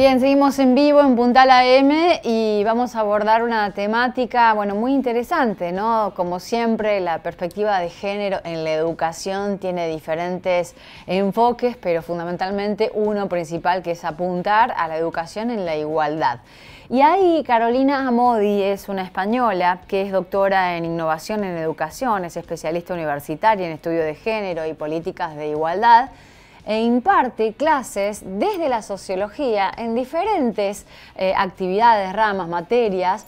Bien, seguimos en vivo en Puntal AM y vamos a abordar una temática, bueno, muy interesante, ¿no? Como siempre, la perspectiva de género en la educación tiene diferentes enfoques, pero fundamentalmente uno principal que es apuntar a la educación en la igualdad. Y ahí Carolina Amodi es una española que es doctora en innovación en educación, es especialista universitaria en estudio de género y políticas de igualdad, e imparte clases desde la sociología en diferentes actividades, ramas, materias,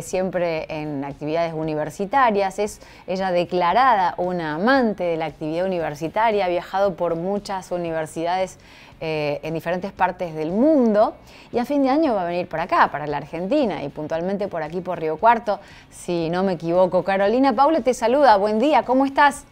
siempre en actividades universitarias. Es ella declarada una amante de la actividad universitaria, ha viajado por muchas universidades en diferentes partes del mundo y a fin de año va a venir por acá, para la Argentina y puntualmente por aquí, por Río Cuarto, si no me equivoco. Carolina, Paula te saluda, buen día, ¿cómo estás?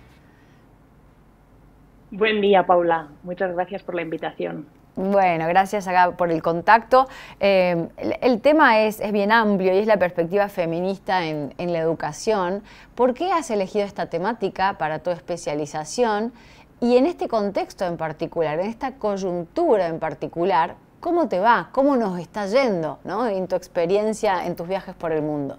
Buen día, Paula. Muchas gracias por la invitación. Bueno, gracias acá por el contacto. El tema es bien amplio y es la perspectiva feminista en la educación. ¿Por qué has elegido esta temática para tu especialización? Y en este contexto en particular, en esta coyuntura en particular, ¿cómo te va? ¿Cómo nos está yendo, ¿no? En tu experiencia, en tus viajes por el mundo?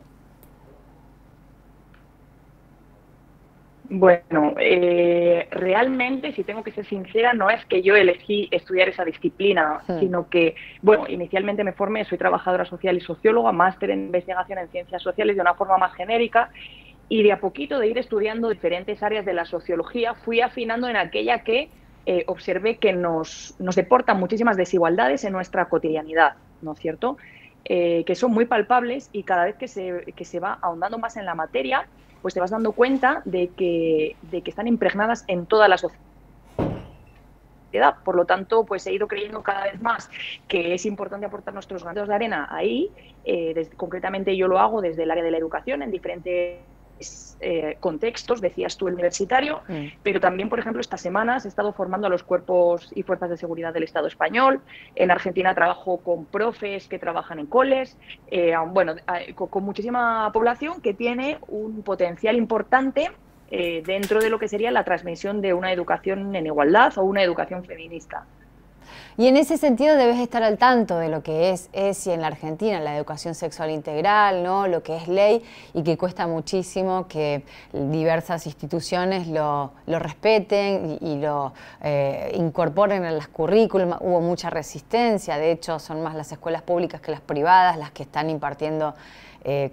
Bueno, realmente, si tengo que ser sincera, no es que yo elegí estudiar esa disciplina, sino que, bueno, inicialmente me formé, soy trabajadora social y socióloga, máster en investigación en ciencias sociales de una forma más genérica, y de a poquito de ir estudiando diferentes áreas de la sociología, fui afinando en aquella que observé que nos deportan muchísimas desigualdades en nuestra cotidianidad, ¿no es cierto? Que son muy palpables y cada vez que se va ahondando más en la materia, pues te vas dando cuenta de que están impregnadas en toda la sociedad. Por lo tanto, pues he ido creyendo cada vez más que es importante aportar nuestros granitos de arena ahí. Concretamente yo lo hago desde el área de la educación en diferentes contextos, decías tú el universitario, pero también, por ejemplo, estas semanas he estado formando a los cuerpos y fuerzas de seguridad del Estado español. En Argentina trabajo con profes que trabajan en coles, con muchísima población que tiene un potencial importante dentro de lo que sería la transmisión de una educación en igualdad o una educación feminista. Y en ese sentido debes estar al tanto de lo que es y en la Argentina la educación sexual integral, ¿no? Lo que es ley y que cuesta muchísimo que diversas instituciones lo respeten y lo incorporen en las currículum. Hubo mucha resistencia, de hecho son más las escuelas públicas que las privadas las que están impartiendo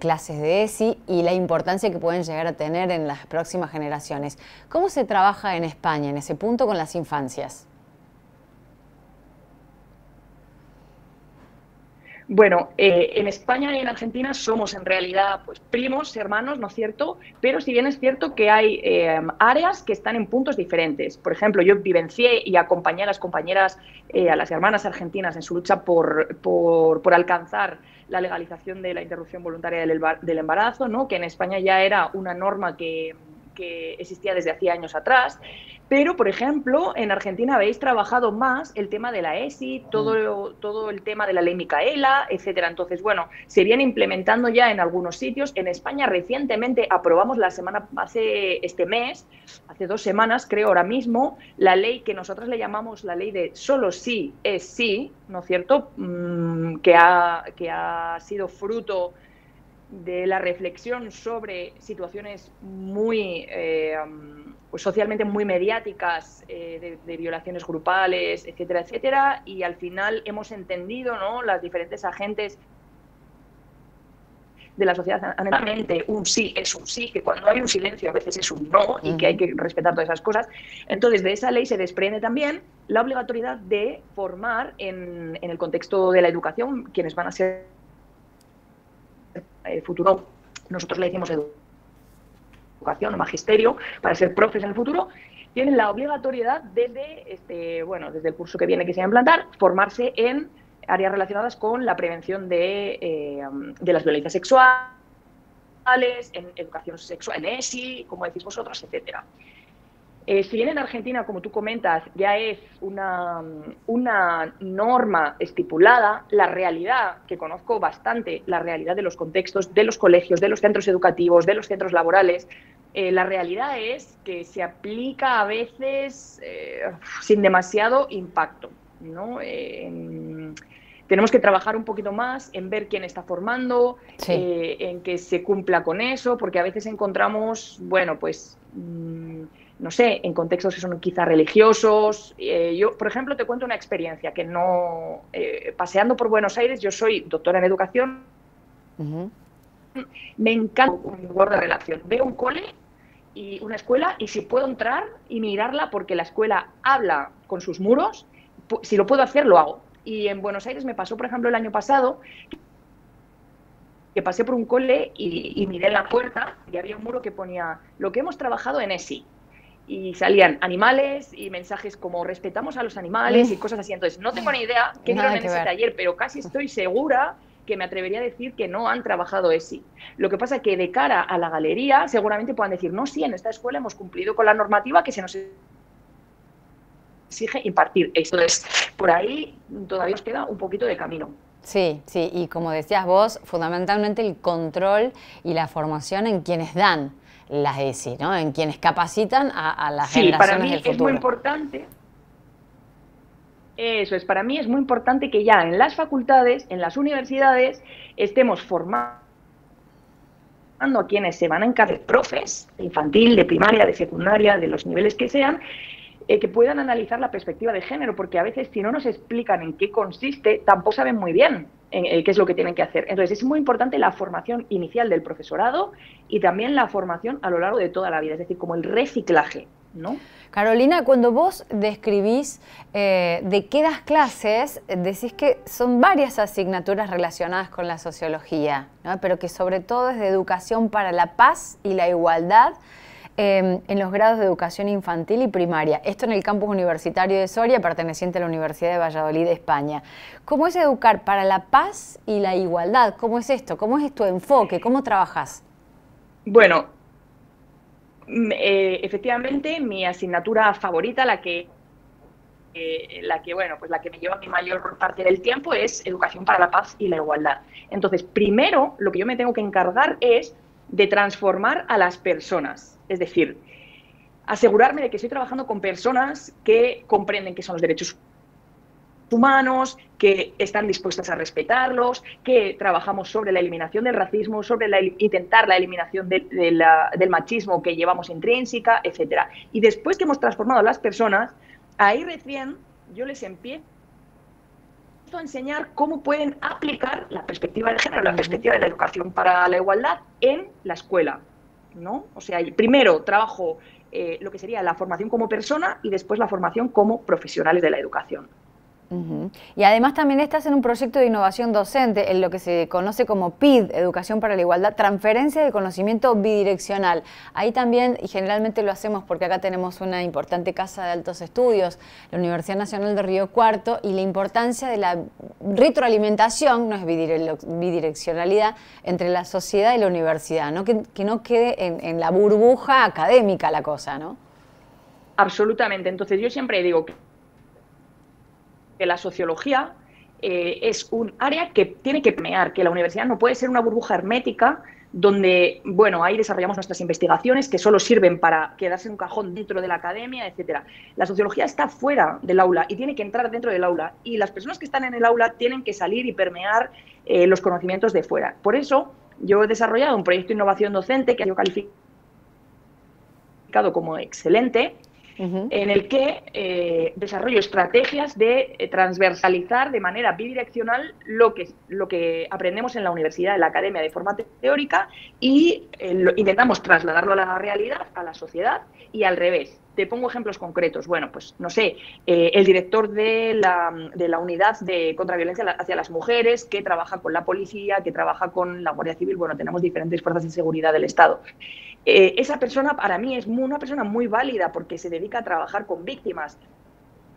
clases de ESI y la importancia que pueden llegar a tener en las próximas generaciones. ¿Cómo se trabaja en España en ese punto con las infancias? Bueno, en España y en Argentina somos en realidad pues, primos, hermanos, ¿no es cierto? Pero si bien es cierto que hay áreas que están en puntos diferentes. Por ejemplo, yo vivencié y acompañé a las compañeras, a las hermanas argentinas en su lucha por alcanzar la legalización de la interrupción voluntaria del embarazo, ¿no? Que en España ya era una norma que existía desde hacía años atrás. Pero, por ejemplo, en Argentina habéis trabajado más el tema de la ESI, todo el tema de la ley Micaela, etcétera. Entonces, bueno, se viene implementando ya en algunos sitios. En España recientemente aprobamos hace 2 semanas, creo ahora mismo, la ley que nosotros le llamamos la ley de solo sí es sí, ¿no es cierto? Que ha sido fruto de la reflexión sobre situaciones muy pues socialmente muy mediáticas de violaciones grupales, etcétera, etcétera, y al final hemos entendido, ¿no? Las diferentes agentes de la sociedad, un sí es un sí, que cuando hay un silencio a veces es un no y que hay que respetar todas esas cosas. Entonces, de esa ley se desprende también la obligatoriedad de formar en el contexto de la educación quienes van a ser futuro, nosotros le decimos educación o magisterio, para ser profes en el futuro, tienen la obligatoriedad desde el curso que viene que se va a implantar, formarse en áreas relacionadas con la prevención de las violencias sexuales, en educación sexual, en ESI, como decís vosotros, etcétera. Si bien en Argentina, como tú comentas, ya es una norma estipulada, la realidad, que conozco bastante, la realidad de los contextos, de los colegios, de los centros educativos, de los centros laborales, la realidad es que se aplica a veces sin demasiado impacto, ¿no? tenemos que trabajar un poquito más en ver quién está formando, Sí. en que se cumpla con eso, porque a veces encontramos, bueno, pues, no sé, en contextos que son quizá religiosos. Yo, por ejemplo, te cuento una experiencia que no... paseando por Buenos Aires, yo soy doctora en educación, me encanta un lugar de relación. Veo un cole y una escuela y si puedo entrar y mirarla porque la escuela habla con sus muros, si lo puedo hacer, lo hago. Y en Buenos Aires me pasó, por ejemplo, el año pasado, que pasé por un cole y miré en la puerta y había un muro que ponía lo que hemos trabajado en ESI. Y salían animales y mensajes como respetamos a los animales y cosas así. Entonces, no tengo ni idea qué vieron en ese taller, pero casi estoy segura que me atrevería a decir que no han trabajado ESI. Lo que pasa es que de cara a la galería seguramente puedan decir, no, sí, en esta escuela hemos cumplido con la normativa que se nos exige impartir esto. Entonces, por ahí todavía nos queda un poquito de camino. Sí, sí, y como decías vos, fundamentalmente el control y la formación en quienes dan las ESI, ¿no? En quienes capacitan a las generaciones del futuro. Es muy importante. Eso es, para mí es muy importante que ya en las facultades, en las universidades, estemos formando a quienes se van a encargar, profes, de infantil, de primaria, de secundaria, de los niveles que sean, que puedan analizar la perspectiva de género, porque a veces si no nos explican en qué consiste, tampoco saben muy bien qué es lo que tienen que hacer. Entonces es muy importante la formación inicial del profesorado y también la formación a lo largo de toda la vida, es decir, como el reciclaje, ¿no? Carolina, cuando vos describís de qué das clases, decís que son varias asignaturas relacionadas con la sociología, ¿no? Pero que sobre todo es de educación para la paz y la igualdad en los grados de educación infantil y primaria. Esto en el campus universitario de Soria, perteneciente a la Universidad de Valladolid, España. ¿Cómo es educar para la paz y la igualdad? ¿Cómo es esto? ¿Cómo es tu enfoque? ¿Cómo trabajas? Bueno, efectivamente, mi asignatura favorita, la que me lleva mi mayor parte del tiempo, es Educación para la Paz y la Igualdad. Entonces, primero, lo que yo me tengo que encargar es de transformar a las personas. Es decir, asegurarme de que estoy trabajando con personas que comprenden qué son los derechos humanos, que están dispuestas a respetarlos, que trabajamos sobre la eliminación del racismo, sobre intentar la eliminación del machismo que llevamos intrínseca, etcétera. Y después que hemos transformado a las personas, ahí recién yo les empiezo a enseñar cómo pueden aplicar la perspectiva de género, la perspectiva de la educación para la igualdad en la escuela, ¿no? O sea, primero trabajo lo que sería la formación como persona y después la formación como profesionales de la educación. Y además también estás en un proyecto de innovación docente, en lo que se conoce como PID, Educación para la Igualdad, transferencia de conocimiento bidireccional. Ahí también, y generalmente lo hacemos porque acá tenemos una importante casa de altos estudios, la Universidad Nacional de Río Cuarto, y la importancia de la retroalimentación, no es bidireccionalidad, entre la sociedad y la universidad, ¿no? Que no quede en la burbuja académica la cosa, ¿no? Absolutamente. Entonces yo siempre digo que la sociología es un área que tiene que permear, que la universidad no puede ser una burbuja hermética donde, bueno, ahí desarrollamos nuestras investigaciones que solo sirven para quedarse en un cajón dentro de la academia, etcétera. La sociología está fuera del aula y tiene que entrar dentro del aula, y las personas que están en el aula tienen que salir y permear los conocimientos de fuera. Por eso yo he desarrollado un proyecto de innovación docente que ha sido calificado como excelente, en el que desarrollo estrategias de transversalizar de manera bidireccional lo que aprendemos en la universidad, en la academia, de forma teórica, y intentamos trasladarlo a la realidad, a la sociedad, y al revés. Te pongo ejemplos concretos. Bueno, pues no sé, el director de la unidad de contraviolencia hacia las mujeres, que trabaja con la policía, que trabaja con la Guardia Civil, bueno, tenemos diferentes fuerzas de seguridad del Estado. Esa persona para mí es una persona muy válida porque se dedica a trabajar con víctimas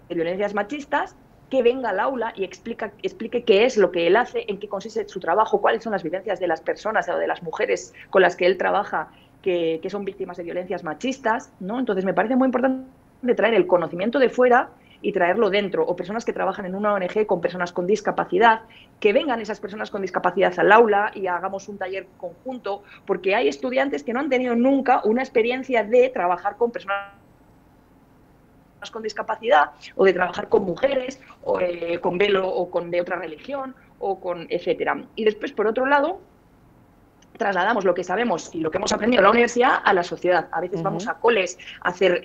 de violencias machistas, que venga al aula y explique qué es lo que él hace, en qué consiste su trabajo, cuáles son las vivencias de las personas o de las mujeres con las que él trabaja que son víctimas de violencias machistas, ¿no? Entonces me parece muy importante traer el conocimiento de fuera y traerlo dentro, o personas que trabajan en una ONG con personas con discapacidad, que vengan esas personas con discapacidad al aula y hagamos un taller conjunto, porque hay estudiantes que no han tenido nunca una experiencia de trabajar con personas con discapacidad, o de trabajar con mujeres, o con velo, o con de otra religión, o con etcétera. Y después, por otro lado, trasladamos lo que sabemos y lo que hemos aprendido en la universidad a la sociedad. A veces vamos a coles a hacer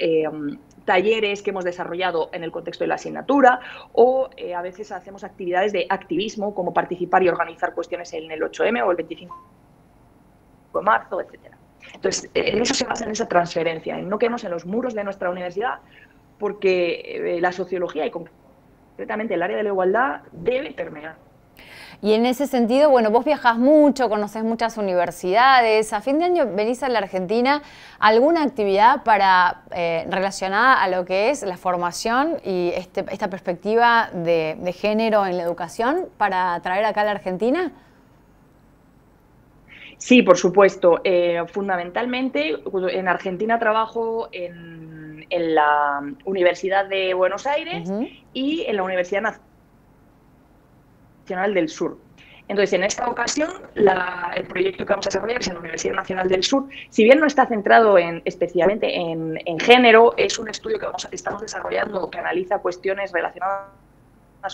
talleres que hemos desarrollado en el contexto de la asignatura, o a veces hacemos actividades de activismo, como participar y organizar cuestiones en el 8M o el 25 de marzo, etcétera. Entonces, en eso se basa, en esa transferencia, en no quedarnos en los muros de nuestra universidad, porque la sociología y concretamente el área de la igualdad debe permear. Y en ese sentido, bueno, vos viajás mucho, conocés muchas universidades. A fin de año venís a la Argentina. ¿Alguna actividad relacionada a lo que es la formación y esta perspectiva de género en la educación para traer acá a la Argentina? Sí, por supuesto. Fundamentalmente, en Argentina trabajo en la Universidad de Buenos Aires y en la Universidad Nacional del Sur. Entonces, en esta ocasión, el proyecto que vamos a desarrollar es en la Universidad Nacional del Sur. Si bien no está centrado especialmente en género, es un estudio que estamos desarrollando que analiza cuestiones relacionadas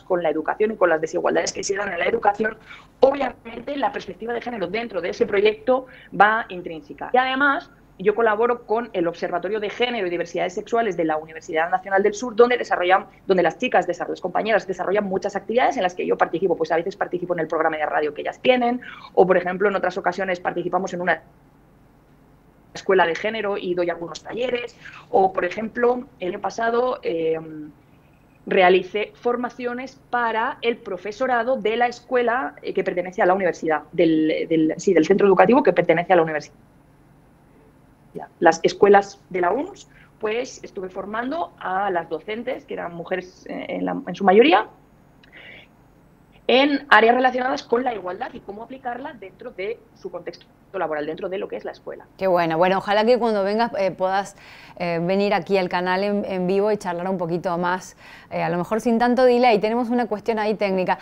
con la educación y con las desigualdades que se dan en la educación. Obviamente, la perspectiva de género dentro de ese proyecto va intrínseca. Y además, yo colaboro con el Observatorio de Género y Diversidades Sexuales de la Universidad Nacional del Sur, donde las chicas, las compañeras, desarrollan muchas actividades en las que yo participo. Pues a veces participo en el programa de radio que ellas tienen, o por ejemplo, en otras ocasiones participamos en una escuela de género y doy algunos talleres, o por ejemplo, el año pasado realicé formaciones para el profesorado de la escuela que pertenece a la universidad, del centro educativo que pertenece a la universidad. Las escuelas de la UNS, pues estuve formando a las docentes, que eran mujeres en su mayoría, en áreas relacionadas con la igualdad y cómo aplicarla dentro de su contexto laboral, dentro de lo que es la escuela. Qué bueno. Bueno, ojalá que cuando vengas puedas venir aquí al canal en vivo y charlar un poquito más, a lo mejor sin tanto delay. Tenemos una cuestión ahí técnica.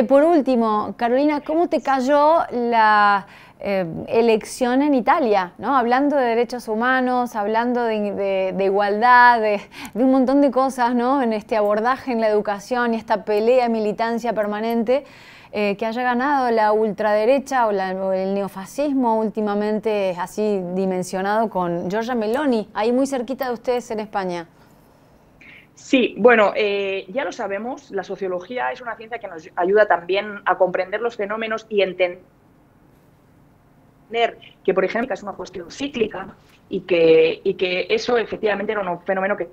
Por último, Carolina, ¿cómo te cayó la elección en Italia, ¿no? Hablando de derechos humanos, hablando de igualdad, de un montón de cosas, ¿no? En este abordaje en la educación y esta pelea, militancia permanente, que haya ganado la ultraderecha o el neofascismo últimamente así dimensionado con Giorgia Meloni, ahí muy cerquita de ustedes en España. Sí, bueno, ya lo sabemos, la sociología es una ciencia que nos ayuda también a comprender los fenómenos y entender que, por ejemplo, es una cuestión cíclica y que eso efectivamente era un fenómeno que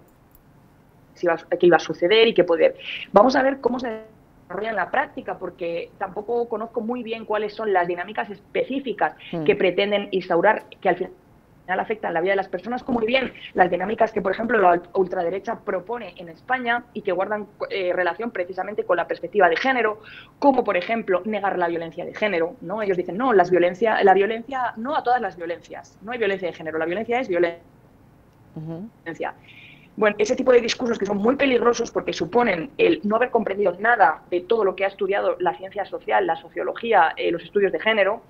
iba a suceder y que poder. Vamos a ver cómo se desarrolla en la práctica, porque tampoco conozco muy bien cuáles son las dinámicas específicas que pretenden instaurar, que al final afectan la vida de las personas, como muy bien las dinámicas que, por ejemplo, la ultraderecha propone en España y que guardan relación precisamente con la perspectiva de género, como, por ejemplo, negar la violencia de género, ¿no? Ellos dicen, no, la violencia, no a todas las violencias, no hay violencia de género, la violencia es violencia. Bueno, ese tipo de discursos que son muy peligrosos porque suponen el no haber comprendido nada de todo lo que ha estudiado la ciencia social, la sociología, los estudios de género,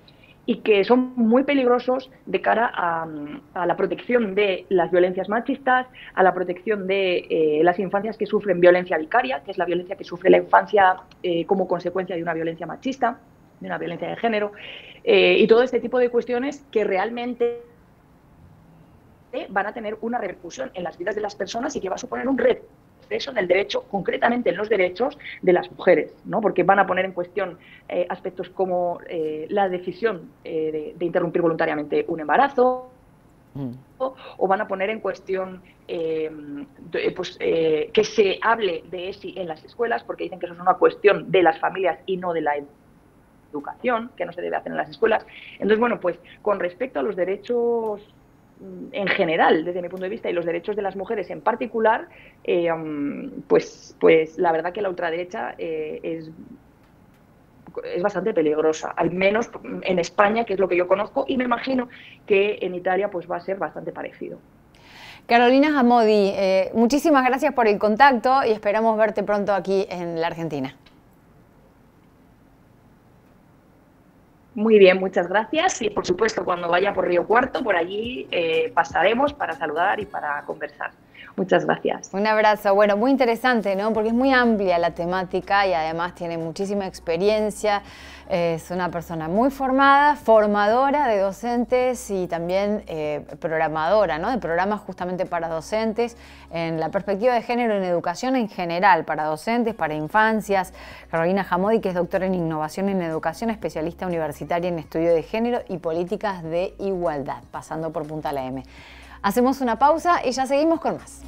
y que son muy peligrosos de cara a la protección de las violencias machistas, a la protección de las infancias que sufren violencia vicaria, que es la violencia que sufre la infancia como consecuencia de una violencia machista, de una violencia de género, y todo este tipo de cuestiones que realmente van a tener una repercusión en las vidas de las personas y que va a suponer un retroceso en el derecho, concretamente en los derechos de las mujeres, ¿no? Porque van a poner en cuestión aspectos como la decisión de interrumpir voluntariamente un embarazo, o van a poner en cuestión que se hable de ESI en las escuelas, porque dicen que eso es una cuestión de las familias y no de la educación, que no se debe hacer en las escuelas. Entonces, bueno, pues con respecto a los derechos en general, desde mi punto de vista, y los derechos de las mujeres en particular, pues la verdad que la ultraderecha es bastante peligrosa, al menos en España, que es lo que yo conozco, y me imagino que en Italia pues va a ser bastante parecido. Carolina Amodi, muchísimas gracias por el contacto y esperamos verte pronto aquí en la Argentina. Muy bien, muchas gracias. Y por supuesto, cuando vaya por Río Cuarto, por allí pasaremos para saludar y para conversar. Muchas gracias. Un abrazo. Bueno, muy interesante, ¿no? Porque es muy amplia la temática y además tiene muchísima experiencia. Es una persona muy formada, formadora de docentes y también programadora, ¿no? De programas justamente para docentes en la perspectiva de género en educación en general, para docentes, para infancias. Carolina Jamodi, que es doctora en innovación en educación, especialista universitaria en estudio de género y políticas de igualdad, pasando por punta a la M. Hacemos una pausa y ya seguimos con más.